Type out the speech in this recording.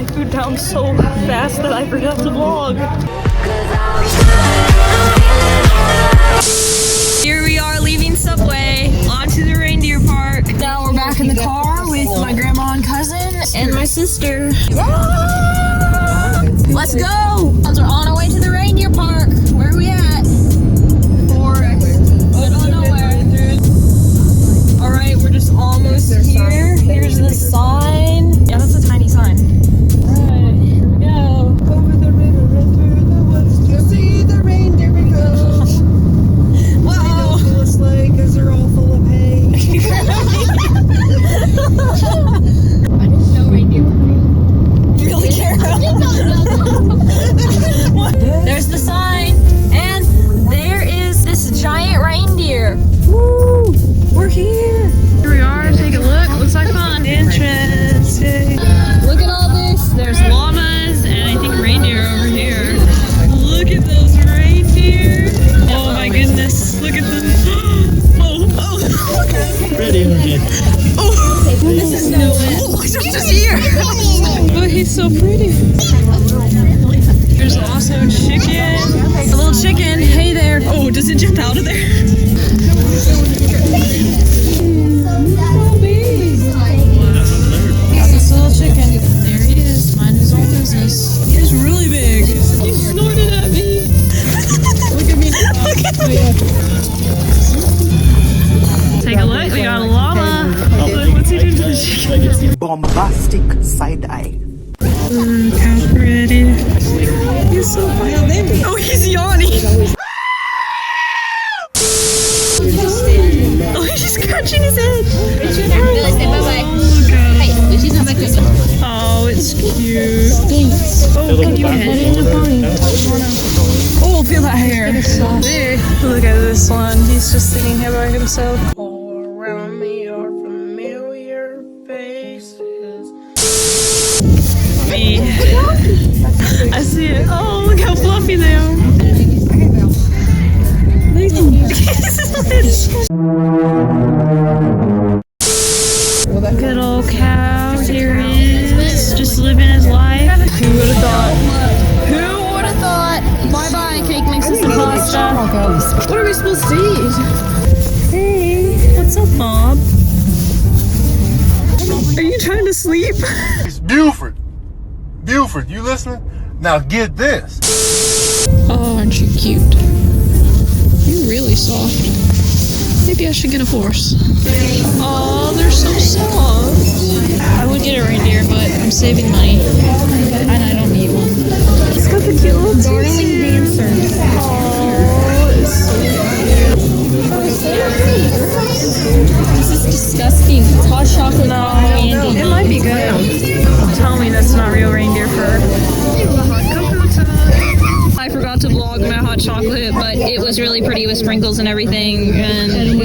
my food down so fast that I forgot to vlog. Here we are leaving Subway onto the reindeer park. Now we're back in the car with my grandma and cousin and my sister. Let's go! We're on our way to the reindeer park. Where are we at? I don't know where. Alright, we're just almost here. Here's the sign. Yeah, that's a tiny sign. Alright, here we go. Over the river and through the woods to see the reindeer we go. Wow! They don't pull a sleigh because they're all full of hay. I didn't know reindeer were real. You really care? I did not know that. There's the sign, and there is this giant reindeer. Woo! We're here. Here we are. Take a look. Looks like fun. Interesting. Look at all this. There's llamas and I think reindeer over here. Look at those reindeer. Oh my goodness. Look at them. Oh. Ready again. Oh. This is no way. Oh, look, there's just here. Oh, he's so pretty. There's also chicken. A little chicken. Hey there. Oh, does it jump out of there? This little chicken. There he is. Mind his own business. He's really big. He snorted at me. Look at me. Look at me. Take a look. We got a llama. What's he doing to the chicken? Bombastic side eye. Cow's ready. He's so funny. Oh, he's yawning. Oh, he's scratching his head. Oh, it's cute. Oh, can you pet it in a pony? Oh, feel that hair. There. Look at this one. He's just sitting here by himself. All around me are familiar faces. Me. I see it. Oh, look how fluffy they are. Good old cow. Here he is. Just living his life. Who would have thought? Who would have thought? Bye-bye, cake mixes and pasta. What are we supposed to eat? Hey, what's up, Bob? Are you trying to sleep? It's Buford. Buford, you listening? Now get this. Oh, aren't you cute? You're really soft. Maybe I should get a horse. Oh, they're so soft. I would get a reindeer, but I'm saving money. And I don't need one. It's got the cute little darling dancer. Oh, it's so cute. This is disgusting. It's hot chocolate candy. It might be good. Tell me that's not real reindeer fur. I forgot to vlog my hot chocolate, but it was really pretty with sprinkles and everything, and